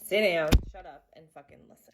sit down, shut up, and fucking listen.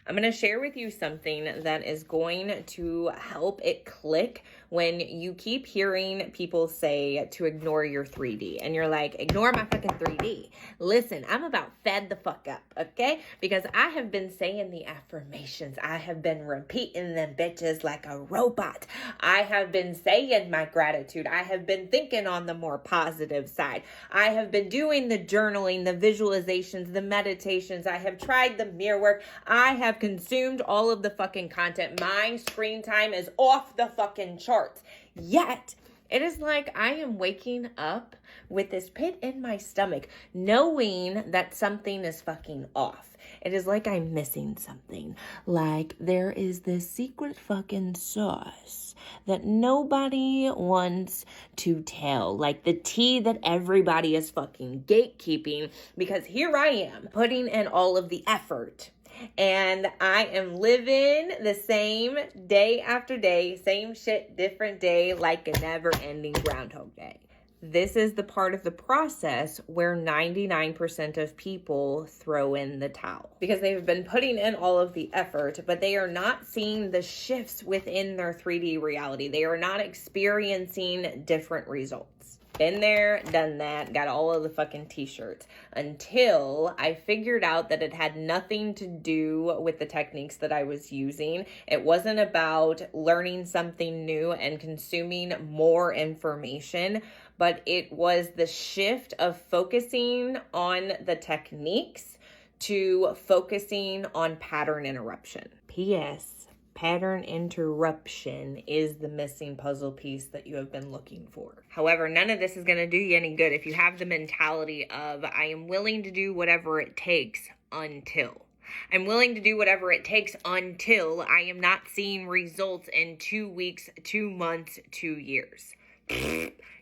I'm going to share with you something that is going to help it click when you keep hearing people say to ignore your 3D. And you're like, ignore my fucking 3D. Listen, I'm about fed the fuck up, okay? Because I have been saying the affirmations. I have been repeating them bitches like a robot. I have been saying my gratitude. I have been thinking on the more positive side. I have been doing the journaling, the visualizations, the meditations. I have tried the mirror work. I have consumed all of the fucking content. My screen time is off the fucking charts. Yet, it is like I am waking up with this pit in my stomach, knowing that something is fucking off. It is like I'm missing something. Like there is this secret fucking sauce that nobody wants to tell. Like the tea that everybody is fucking gatekeeping, because here I am putting in all of the effort. And I am living the same day after day, same shit, different day, like a never-ending Groundhog Day. This is the part of the process where 99% of people throw in the towel because they've been putting in all of the effort, but they are not seeing the shifts within their 3D reality. They are not experiencing different results. Been there, done that, got all of the fucking t-shirts until I figured out that it had nothing to do with the techniques that I was using. It wasn't about learning something new and consuming more information, but it was the shift of focusing on the techniques to focusing on pattern interruption. P.S. Pattern interruption is the missing puzzle piece that you have been looking for. However, none of this is going to do you any good if you have the mentality of, I am willing to do whatever it takes until. I'm willing to do whatever it takes until I am not seeing results in 2 weeks, 2 months, 2 years.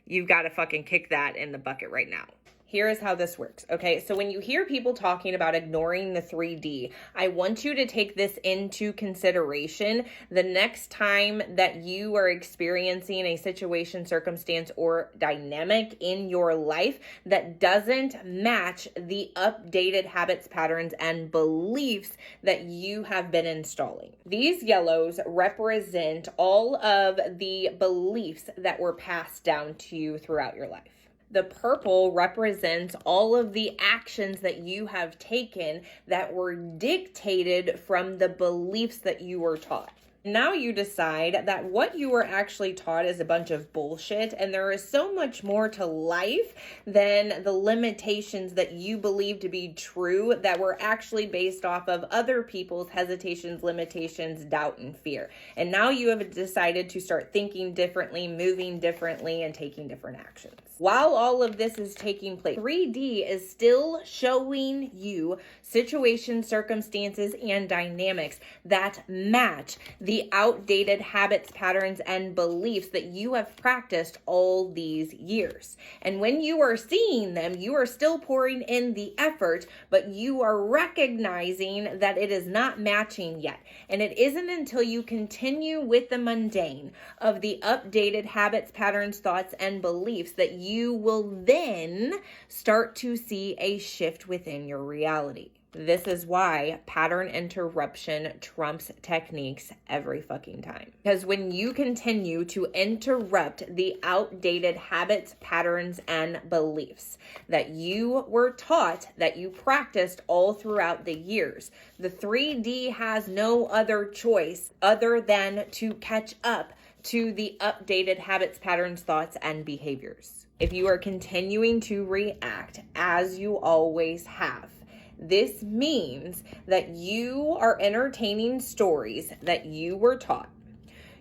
You've got to fucking kick that in the bucket right now. Here is how this works, okay? So when you hear people talking about ignoring the 3D, I want you to take this into consideration the next time that you are experiencing a situation, circumstance, or dynamic in your life that doesn't match the updated habits, patterns, and beliefs that you have been installing. These yellows represent all of the beliefs that were passed down to you throughout your life. The purple represents all of the actions that you have taken that were dictated from the beliefs that you were taught. Now you decide that what you were actually taught is a bunch of bullshit, and there is so much more to life than the limitations that you believe to be true that were actually based off of other people's hesitations, limitations, doubt, and fear. And now you have decided to start thinking differently, moving differently, and taking different actions. While all of this is taking place, 3D is still showing you situations, circumstances, and dynamics that match the outdated habits, patterns, and beliefs that you have practiced all these years. And when you are seeing them, you are still pouring in the effort, but you are recognizing that it is not matching yet. And it isn't until you continue with the mundane of the updated habits, patterns, thoughts, and beliefs that you will then start to see a shift within your reality. This is why pattern interruption trumps techniques every fucking time. Because when you continue to interrupt the outdated habits, patterns, and beliefs that you were taught, that you practiced all throughout the years, the 3D has no other choice other than to catch up to the updated habits, patterns, thoughts, and behaviors. If you are continuing to react as you always have, this means that you are entertaining stories that you were taught.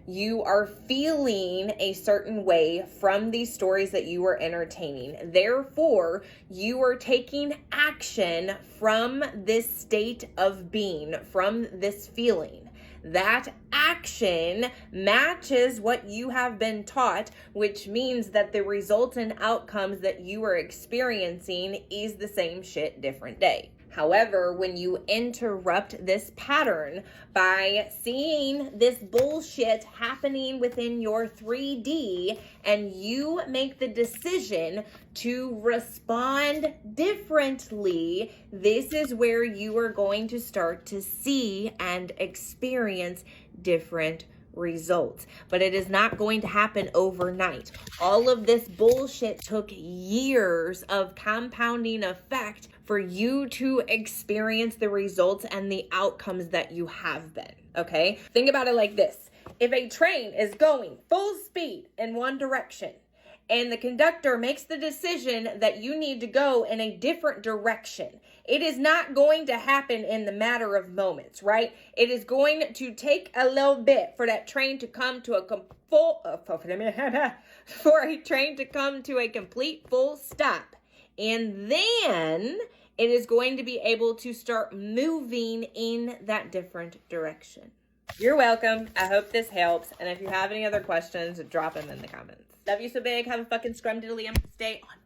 You are feeling a certain way from these stories that you are entertaining. Therefore, you are taking action from this state of being, from this feeling. That action matches what you have been taught, which means that the results and outcomes that you are experiencing is the same shit, different day. However, when you interrupt this pattern by seeing this bullshit happening within your 3D and you make the decision to respond differently, this is where you are going to start to see and experience different results. But it is not going to happen overnight. All of this bullshit took years of compounding effect for you to experience the results and the outcomes that you have been, okay? Think about it like this. If a train is going full speed in one direction and the conductor makes the decision that you need to go in a different direction, it is not going to happen in the matter of moments, right? It is going to take a little bit for that train to come to a complete full stop. And then it is going to be able to start moving in that different direction. You're welcome. I hope this helps. And if you have any other questions, drop them in the comments. Love you so big. Have a fucking scrum diddly. Stay on